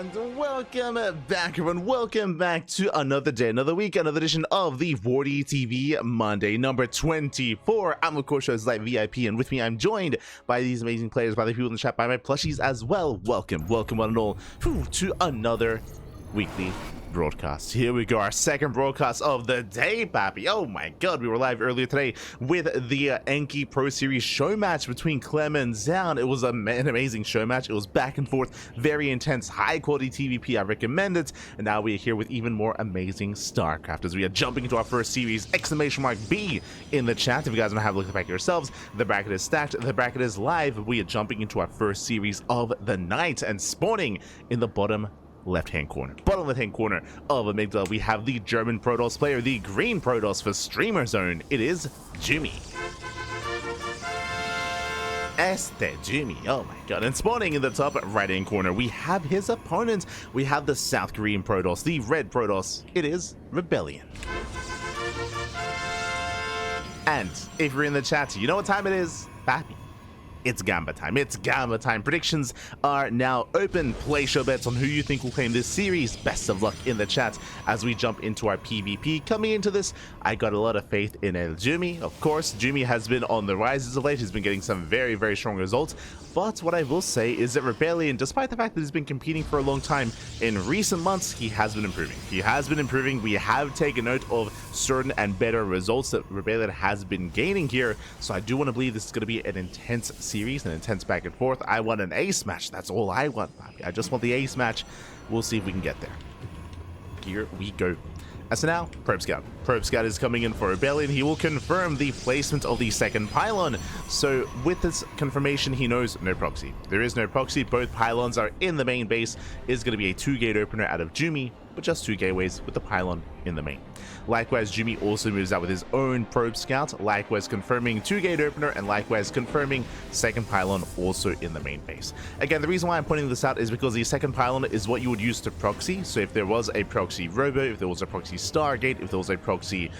And welcome back, everyone. Welcome back to another day, another week, another edition of the WardiTV Monday, number 24. I'm, of course, your Light VIP, and with me, I'm joined by these amazing players, by the people in the chat, by my plushies as well. Welcome, one and all, to another weekly broadcast. Here we go, our second broadcast of the day, pappy. Oh my god, we were live earlier today with the CranKy Pro Series show match between Clem and Zound. It was an amazing show match. It was back and forth, very intense, high quality TvP. I recommend it. And now we are here with even more amazing StarCraft as we are jumping into our first series. !B in the chat if you guys want to have a look at the bracket yourselves. The bracket is stacked, the bracket is live. We are jumping into our first series of the night and spawning in the bottom left-hand corner of Amygdala, we have the German Protoss player, the green Protoss for Streamer Zone. It is Jumy. Jumy, oh my god. And spawning in the top right-hand corner, we have his opponent. We have the South Korean Protoss, the red Protoss. It is ReBellioN. And if you're in the chat, you know what time it is, pappy. It's Gamba time. It's Gamba time. Predictions are now open. Place your bets on who you think will claim this series. Best of luck in the chat as we jump into our PvP. Coming into this, I got a lot of faith in Jumy. Of course, Jumy has been on the rise as of late. He's been getting some very, very strong results. But what I will say is that ReBellioN, despite the fact that he's been competing for a long time, in recent months, he has been improving. He has been improving. We have taken note of certain and better results that ReBellioN has been gaining here. So I do want to believe this is going to be an intense series, an intense back and forth. I want an ace match. That's all I want. I just want the ace match. We'll see if we can get there. Here we go. As for now, Probe Scout. Probe Scout is coming in for ReBellioN. He will confirm the placement of the second pylon. So with this confirmation, he knows no proxy. There is no proxy. Both pylons are in the main base. Is going to be a 2-gate opener out of Jumy, but just 2 gateways with the pylon in the main. Likewise, Jumy also moves out with his own Probe Scout, likewise confirming 2-gate opener, and likewise confirming second pylon also in the main base. Again, the reason why I'm pointing this out is because the second pylon is what you would use to proxy. So if there was a proxy Robo, if there was a proxy Stargate, if there was a proxy,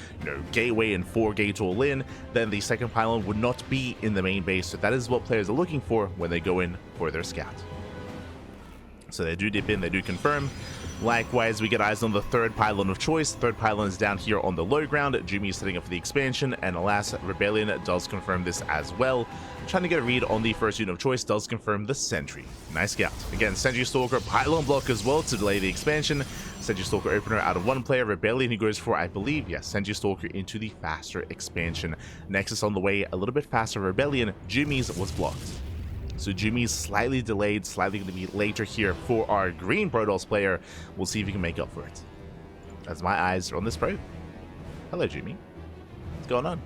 gateway and 4-gate all in, then the second pylon would not be in the main base. So that is what players are looking for when they go in for their scout. So they do dip in, they do confirm. Likewise, we get eyes on the third pylon of choice. Third pylon is down here on the low ground. Jumy is setting up for the expansion, and alas, ReBellioN does confirm this as well. Trying to get a read on the first unit of choice, does confirm the Sentry. Nice scout. Again, Sentry Stalker pylon block as well to delay the expansion. Sentry Stalker opener out of one player. ReBellioN, he goes for, I believe, yes, Sentry Stalker into the faster expansion. Nexus on the way, a little bit faster. ReBellioN, Jumy's was blocked. So Jumy's slightly delayed, slightly going to be later here for our green Protoss player. We'll see if he can make up for it. As my eyes are on this probe. Hello, Jumy. What's going on?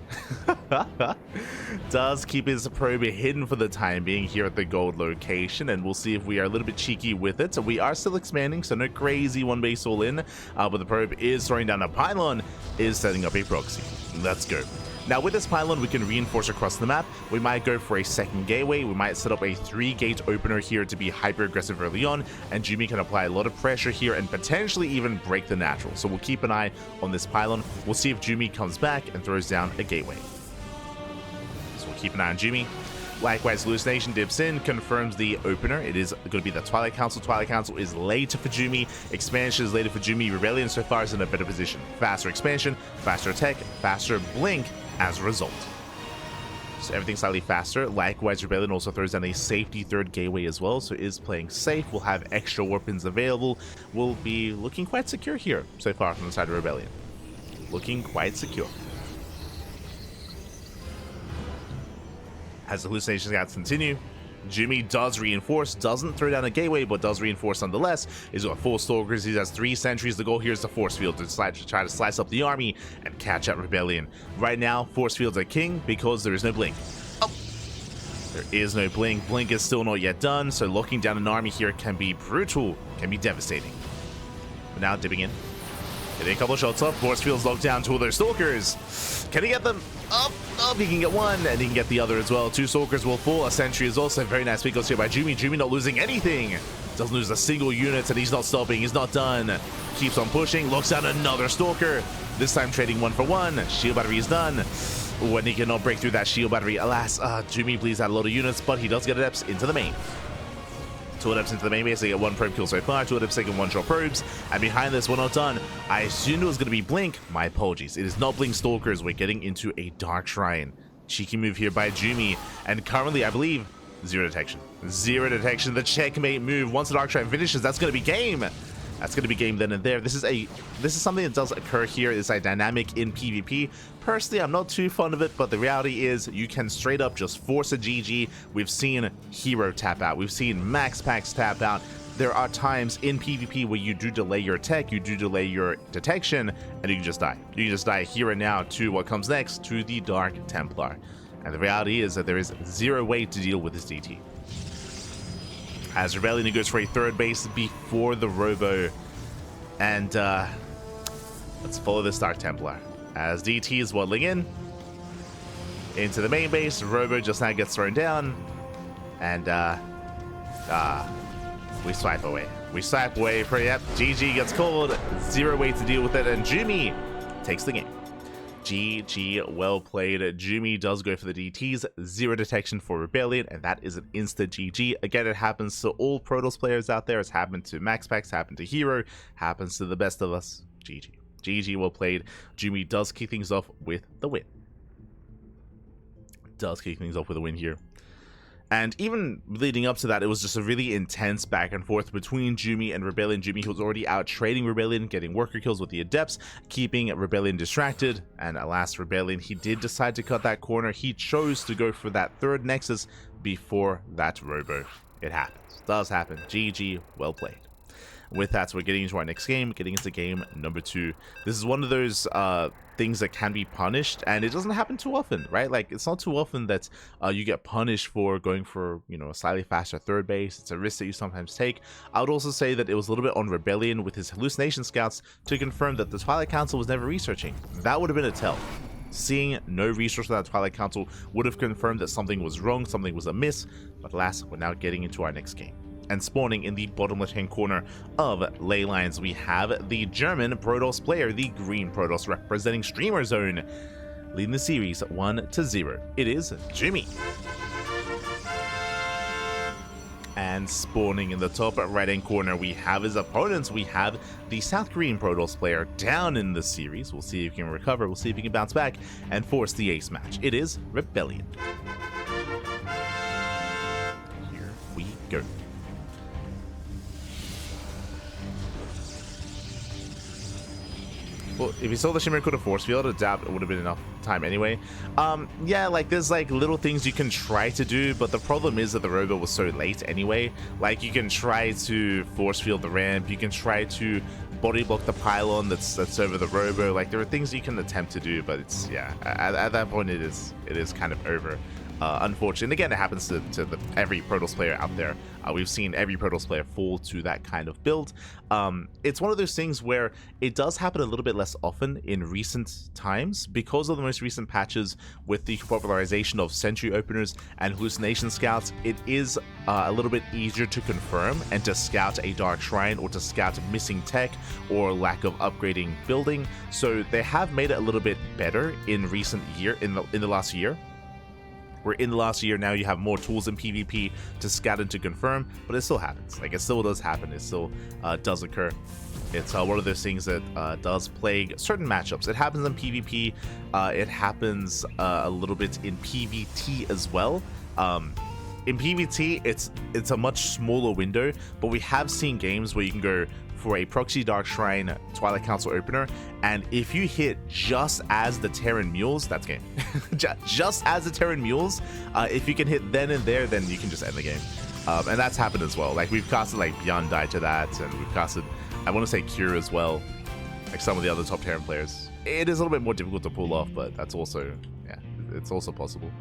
Does keep his probe hidden for the time being here at the gold location, and we'll see if we are a little bit cheeky with it. So we are still expanding, so no crazy one base all in, but the probe is throwing down a pylon, is setting up a proxy. Let's go. Now with this pylon, we can reinforce across the map. We might go for a second gateway. We might set up a 3-gate opener here to be hyper aggressive early on, and Jumy can apply a lot of pressure here and potentially even break the natural. So we'll keep an eye on this pylon. We'll see if Jumy comes back and throws down a gateway. So we'll keep an eye on Jumy. Likewise, Hallucination dips in, confirms the opener. It is going to be the Twilight Council. Twilight Council is later for Jumy. Expansion is later for Jumy. ReBellioN so far is in a better position. Faster expansion, faster attack, faster blink as a result. So everything slightly faster. Likewise, ReBellioN also throws down a safety 3rd gateway as well, so is playing safe. We'll have extra weapons available. We'll be looking quite secure here so far from the side of ReBellioN. Looking quite secure. As the hallucination scouts continue, Jumy does reinforce, doesn't throw down a gateway, but does reinforce nonetheless. He's got 4 stalkers, he has 3 sentries. The goal here is the force field to try to slice up the army and catch out ReBellioN. Right now, force fields are king because there is no blink. Oh, there is no blink. Blink is still not yet done, so locking down an army here can be brutal, can be devastating. But now dipping in. Getting a couple of shots up. Force fields locked down 2 of those stalkers. Can he get them? Up, he can get one, and he can get the other as well. 2 stalkers will fall. A sentry is also very nice pick goes here by Jumy. Jumy not losing anything. Doesn't lose a single unit, and he's not stopping. He's not done. Keeps on pushing. Locks down another stalker. This time trading 1 for 1. Shield battery is done. When he cannot break through that shield battery, alas, Jumy bleeds out a lot of units, but he does get adepts into the main. Two adepts into the main base, they get one probe kill so far, two adepts taking one-shot probes, and behind this, we're not done. I assumed it was going to be Blink. My apologies. It is not Blink Stalkers. We're getting into a Dark Shrine. Cheeky move here by Jumy, and currently, I believe, zero detection. Zero detection, the checkmate move. Once the Dark Shrine finishes, that's going to be game. That's going to be game then and there. This is something that does occur here. It's a dynamic in PvP. Personally, I'm not too fond of it, but the reality is you can straight up just force a GG. We've seen Hero tap out. We've seen Max Packs tap out. There are times in PvP where you do delay your tech, you do delay your detection, and you can just die. You can just die here and now to what comes next, to the Dark Templar. And the reality is that there is zero way to deal with this DT. As ReBellioN goes for a third base before the Robo. And let's follow this Dark Templar. As DT is waddling in into the main base, Robo just now gets thrown down. And we swipe away. We swipe away for, yep, GG gets called. Zero way to deal with it. And Jumy takes the game. GG, well played. Jumy does go for the DTs, zero detection for ReBellioN, and that is an insta GG. Again, it happens to all Protoss players out there. It's happened to Max Packs, happened to Hero, happens to the best of us. GG. GG, well played. Jumy does kick things off with the win. Does kick things off with a win here. And even leading up to that, it was just a really intense back and forth between Jumy and ReBellioN. Jumy was already out trading ReBellioN, getting worker kills with the Adepts, keeping ReBellioN distracted. And alas, ReBellioN, he did decide to cut that corner. He chose to go for that third Nexus before that Robo. It happens. Does happen. GG, well played. With that, we're getting into our next game, getting into game number 2. This is one of those things that can be punished, and it doesn't happen too often, right? Like, it's not too often that you get punished for going for, you know, a slightly faster third base. It's a risk that you sometimes take. I would also say that it was a little bit on ReBellioN with his hallucination scouts to confirm that the Twilight Council was never researching. That would have been a tell. Seeing no research from that Twilight Council would have confirmed that something was wrong, something was amiss. But alas, we're now getting into our next game. And spawning in the bottom left-hand corner of Ley Lines, we have the German Protoss player, the green Protoss representing Streamer Zone, leading the series 1-0. It is Jumy. And spawning in the top right-hand corner, we have his opponents. We have the South Korean Protoss player down in the series. We'll see if he can recover. We'll see if he can bounce back and force the ace match. It is ReBellioN. Here we go. Well, if you saw the Shimmer could have force field, adapt, it would have been enough time anyway. Yeah, like, there's like little things you can try to do, but the problem is that the Robo was so late anyway. Like, you can try to force field the ramp, you can try to body block the pylon that's over the Robo. Like, there are things you can attempt to do, but it's, yeah, at that point it is kind of over. Unfortunately, and again, it happens to every Protoss player out there. We've seen every Protoss player fall to that kind of build. It's one of those things where it does happen a little bit less often in recent times because of the most recent patches with the popularization of Sentry Openers and Hallucination Scouts. It is a little bit easier to confirm and to scout a Dark Shrine or to scout missing tech or lack of upgrading building. So they have made it a little bit better in recent year, in the last year. Where in the last year now you have more tools in PvP to scout and to confirm, but it still happens. Like, it still does happen. It still does occur. It's one of those things that does plague certain matchups. It happens in PvP. It happens a little bit in PvT as well. In PvT, it's a much smaller window, but we have seen games where you can go for a proxy Dark Shrine Twilight Council opener, and if you hit just as the Terran Mules, that's game. Just as the Terran Mules, if you can hit then and there, then you can just end the game. And that's happened as well. Like, we've casted like Beyond Die to that, and we've casted, I want to say, Cure as well, like some of the other top Terran players. It is a little bit more difficult to pull off, but that's also, yeah, it's also possible.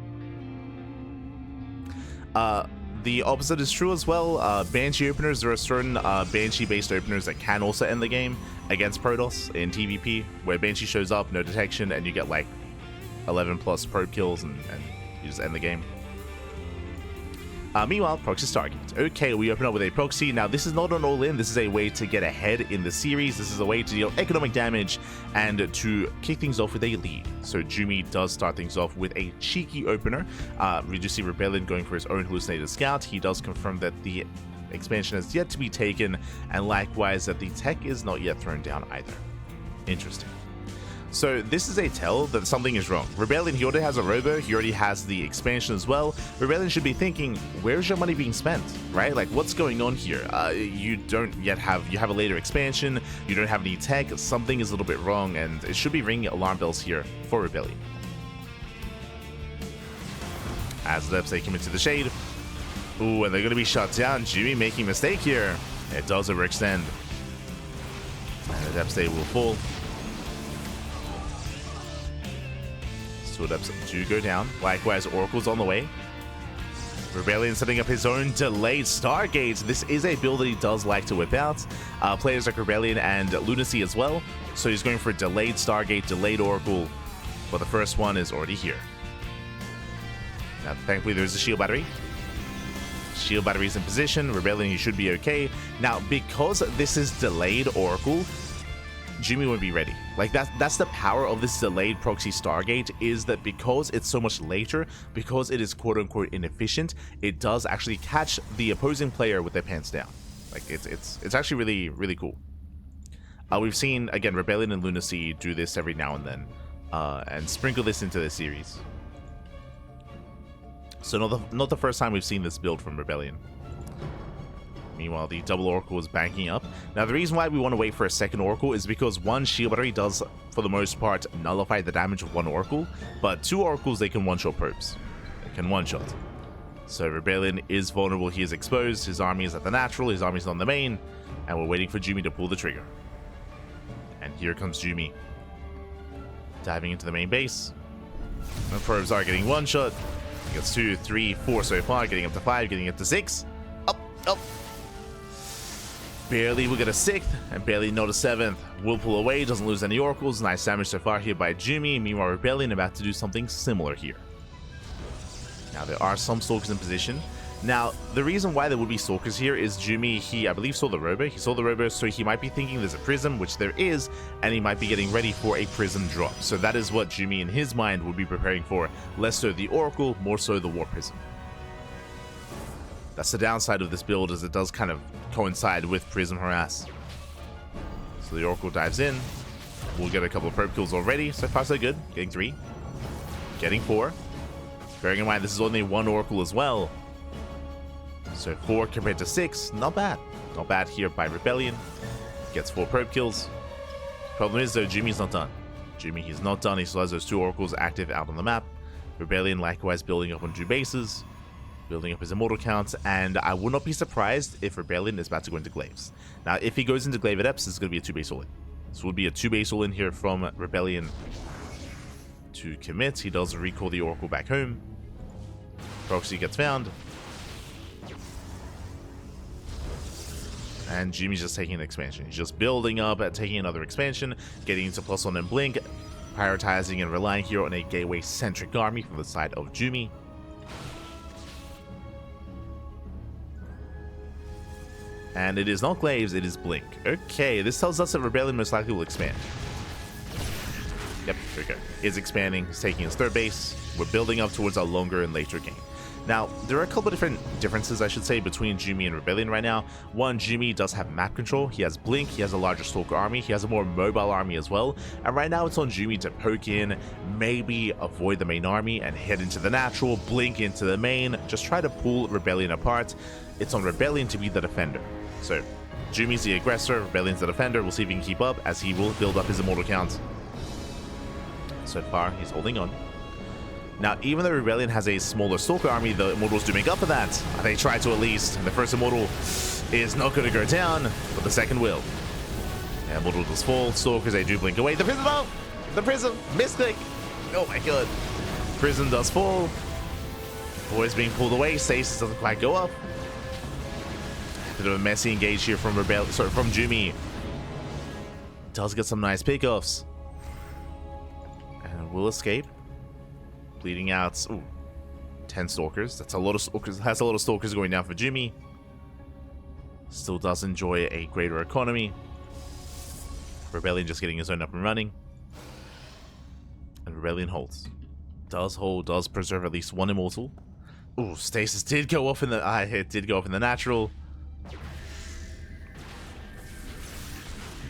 The opposite is true as well. Banshee openers, there are certain Banshee-based openers that can also end the game against Protoss in TVP, where Banshee shows up, no detection, and you get like 11 plus probe kills, and you just end the game. Meanwhile, proxy Stargate. Okay, we open up with a proxy. Now, this is not an all-in. This is a way to get ahead in the series. This is a way to deal economic damage and to kick things off with a lead. So Jumy does start things off with a cheeky opener. We do see ReBellioN going for his own hallucinated scout. He does confirm that the expansion has yet to be taken, and likewise that the tech is not yet thrown down either. Interesting. So this is a tell that something is wrong. ReBellioN, he already has a robo, he already has the expansion as well. ReBellioN should be thinking, where's your money being spent, right? Like, what's going on here? You don't yet have, you have a later expansion, you don't have any tech, something is a little bit wrong, and it should be ringing alarm bells here for ReBellioN. As the they come into the shade. Ooh, and they're going to be shut down. Jumy making a mistake here. It does overextend. And the depth stay will fall. So depths do go down. Likewise, Oracle's on the way. ReBellioN setting up his own delayed Stargate. This is a build that he does like to whip out. Players like ReBellioN and Lunacy as well. So he's going for delayed Stargate, delayed Oracle. But the first one is already here. Now, thankfully, there's a shield battery. Shield battery's in position. ReBellioN, he should be okay. Now, because this is delayed Oracle, Jumy won't be ready. Like, that's the power of this delayed proxy Stargate, is that because it's so much later, because it is quote-unquote inefficient, it does actually catch the opposing player with their pants down. Like, it's actually really, really cool. We've seen, again, ReBellioN and Lunacy do this every now and then, and sprinkle this into the series. So not the first time we've seen this build from ReBellioN. Meanwhile, the double Oracle is banking up. Now, the reason why we want to wait for a second Oracle is because one shield battery does, for the most part, nullify the damage of one Oracle, but two Oracles, they can one-shot probes. They can one-shot. So ReBellioN is vulnerable, he is exposed, his army is at the natural, his army is on the main, and we're waiting for Jumy to pull the trigger. And here comes Jumy. Diving into the main base. The probes are getting one-shot. He gets 2, 3, 4 so far, getting up to 5, getting up to 6. Up, up. Barely will get a 6th, and barely not a 7th. Will pull away, doesn't lose any Oracles. Nice damage so far here by Jumy. Meanwhile, ReBellioN about to do something similar here. Now, there are some Stalkers in position. Now, the reason why there would be Stalkers here is Jumy, I believe, saw the robo. He saw the robo, so he might be thinking there's a prism, which there is, and he might be getting ready for a prism drop. So that is what Jumy, in his mind, would be preparing for. Less so the Oracle, more so the War Prism. That's the downside of this build, is it does kind of coincide with Prism Harass. So the Oracle dives in. We'll get a couple of probe kills already. So far, so good. Getting 3. Getting 4. Bearing in mind, this is only one Oracle as well. So 4 compared to 6. Not bad. Not bad here by ReBellioN. Gets 4 probe kills. Problem is, though, Jumy's not done. Jumy, he's not done. He still has those 2 Oracles active out on the map. ReBellioN likewise building up on 2 bases. Building up his immortal counts, and I would not be surprised if ReBellioN is about to go into Glaives. Now, if he goes into Glaive at Eps, it's going to be a 2-base all-in. This would be a 2-base all-in here from ReBellioN to commit. He does recall the Oracle back home. Proxy gets found. And Jumy's just taking an expansion. He's just building up, taking another expansion, getting into +1 and Blink, prioritizing and relying here on a gateway-centric army from the side of Jumy. And it is not Glaives, it is Blink. Okay, this tells us that ReBellioN most likely will expand. Yep, here we go. Is expanding, he's taking his 3rd base. We're building up towards a longer and later game. Now, there are a couple of differences, I should say, between Jumy and ReBellioN right now. One, Jumy does have map control. He has Blink, he has a larger Stalker army, he has a more mobile army as well. And right now, it's on Jumy to poke in, maybe avoid the main army and head into the natural, Blink into the main, just try to pull ReBellioN apart. It's on ReBellioN to be the defender. So, Jumy's the aggressor, ReBellion's the defender. We'll see if he can keep up, as he will build up his immortal count. So far, he's holding on. Now, even though ReBellioN has a smaller Stalker army, the Immortals do make up for that. They try to at least. The first Immortal is not going to go down, but the second will. Yeah, Immortal does fall. Stalkers, they do blink away. The Prism! Oh! The Prism! Mystic! Oh my god. Prism does fall. Boys being pulled away. Stasis doesn't quite go up. Bit of a messy engage here from from Jumy. Does get some nice pickoffs. And will escape. Bleeding out. Ooh. 10 Stalkers. That's a lot of Stalkers. Has a lot of Stalkers going down for Jumy. Still does enjoy a greater economy. ReBellioN just getting his own up and running. And ReBellioN holds. Does hold, does preserve at least one Immortal. Ooh, Stasis did go off in the it did go off in the natural.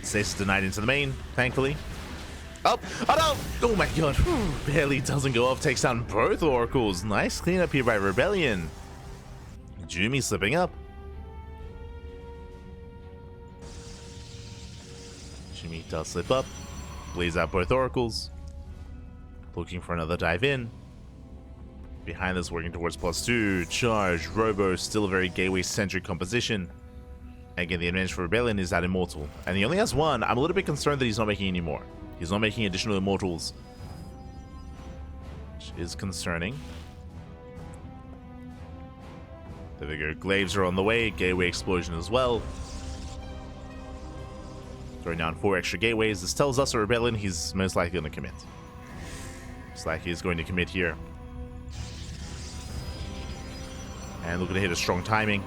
Stasis denied into the main, thankfully. Oh no! Oh my god, barely doesn't go off, takes down both oracles. Nice cleanup here by ReBellioN. Jumy slipping up. Jumy does slip up, bleeds out both oracles. Looking for another dive in. Behind this, working towards +2. Charge, Robo, still a very gateway-centric composition. Again, the advantage for ReBellioN is that Immortal. And he only has one. I'm a little bit concerned that he's not making any more. He's not making additional Immortals, which is concerning. There we go. Glaives are on the way. Gateway explosion as well. Throwing down 4 extra gateways. This tells us that ReBellioN, he's most likely going to commit. Looks like he's going to commit here. And looking to hit a strong timing.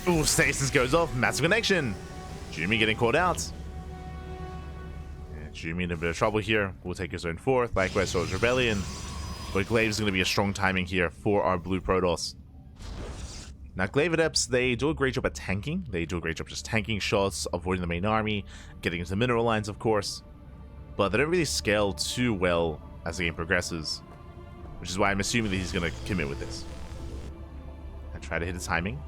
Ooh, Stasis goes off. Massive connection. Jumy getting caught out. Yeah, Jumy in a bit of trouble here. Will take his own 4th. Likewise, so is ReBellioN. But Glaive is going to be a strong timing here for our blue Protoss. Now, Glaive Adepts, they do a great job at tanking. They do a great job just tanking shots, avoiding the main army, getting into mineral lines, of course. But they don't really scale too well as the game progresses. Which is why I'm assuming that he's going to commit with this. And try to hit his timing.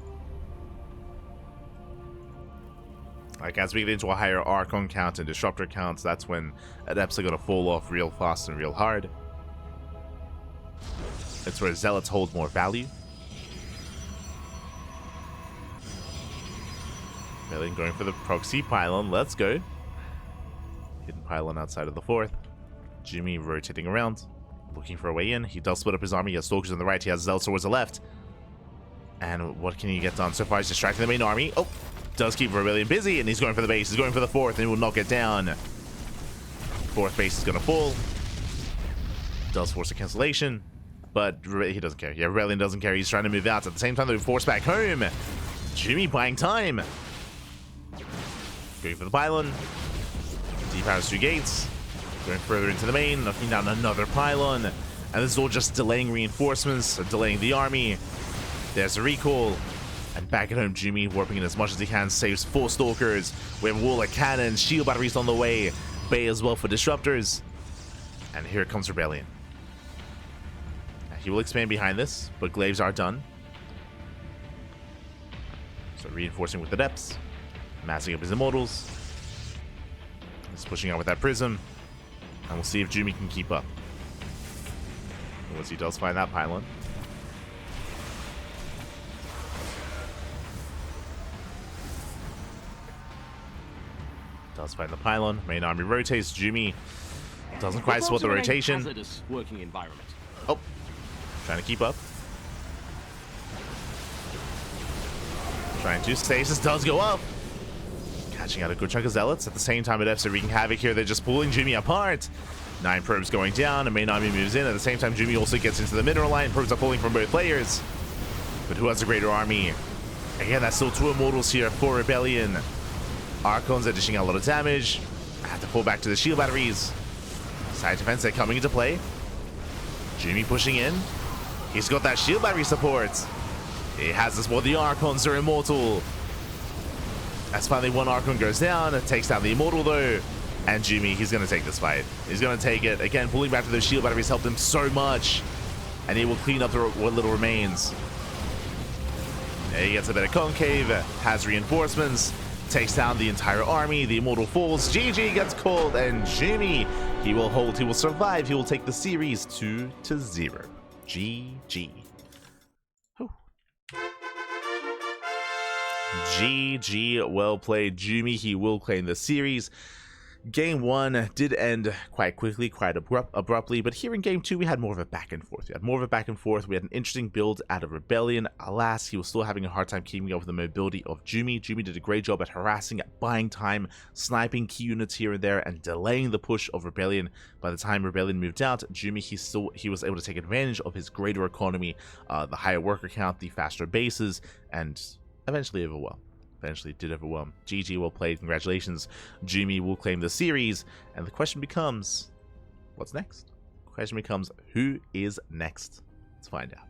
Like, as we get into a higher Archon count and Disruptor counts, that's when Adepts are going to fall off real fast and real hard. That's where Zealots hold more value. ReBellioN going for the proxy pylon. Let's go. Hidden pylon outside of the 4th. Jumy rotating around. Looking for a way in. He does split up his army. He has Stalkers on the right. He has Zealots towards the left. And what can he get done? So far, he's distracting the main army. Oh, does keep ReBellioN busy, and he's going for the base. He's going for the 4th, and he will knock it down. 4th base is going to fall. Does force a cancellation, but he doesn't care. Yeah, ReBellioN doesn't care. He's trying to move out. At the same time, they force back home. Jumy buying time. Going for the pylon. Depowers 2 gates. Going further into the main, knocking down another pylon. And this is all just delaying reinforcements, delaying the army. There's a recall. And back at home, Jumy warping in as much as he can, saves 4 Stalkers. We have Wall of Cannons, shield batteries on the way. Bay as well for Disruptors. And here comes ReBellioN. He will expand behind this, but Glaives are done. So reinforcing with the depths. Massing up his Immortals. He's pushing out with that Prism. And we'll see if Jumy can keep up. Once he does find that pylon. Does find the pylon. Main army rotates. Jumy doesn't quite spot the rotation. Working environment. Oh, trying to keep up. Trying to. Stasis does go up. Catching out a good chunk of Zealots. At the same time, Adepts are wreaking havoc here. They're just pulling Jumy apart. 9 probes going down. A main army moves in. At the same time, Jumy also gets into the mineral line. Probes are pulling from both players. But who has a greater army? Again, that's still 2 Immortals here for ReBellioN. Archons are dishing out a lot of damage. I have to pull back to the shield batteries. Side defense, they're coming into play. Jumy pushing in. He's got that shield battery support. He has this more. The Archons are immortal. As finally one Archon goes down, it takes down the Immortal though. And Jumy, he's going to take this fight. He's going to take it. Again, pulling back to those shield batteries helped him so much. And he will clean up what little remains. He gets a bit of concave, has reinforcements, takes down the entire army. The Immortal falls. GG gets called, and Jumy, he will hold, he will survive, he will take the series 2-0. GG. GG, well played, Jumy. He will claim the series. Game 1 did end quite quickly, quite abruptly, but here in Game 2 we had more of a back and forth. We had an interesting build out of ReBellioN. Alas, he was still having a hard time keeping up with the mobility of Jumy. Jumy did a great job at harassing, at buying time, sniping key units here and there, and delaying the push of ReBellioN. By the time ReBellioN moved out, Jumy, he was able to take advantage of his greater economy, the higher worker count, the faster bases, and eventually overwhelm. Did overwhelm. GG, well played. Congratulations. Jumy will claim the series. And the question becomes, what's next? The question becomes, who is next? Let's find out.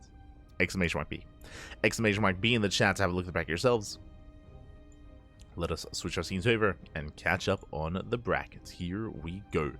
Exclamation mark B. Exclamation mark B in the chat to have a look at the back yourselves. let us switch our scenes over and catch up on the brackets. Here we go.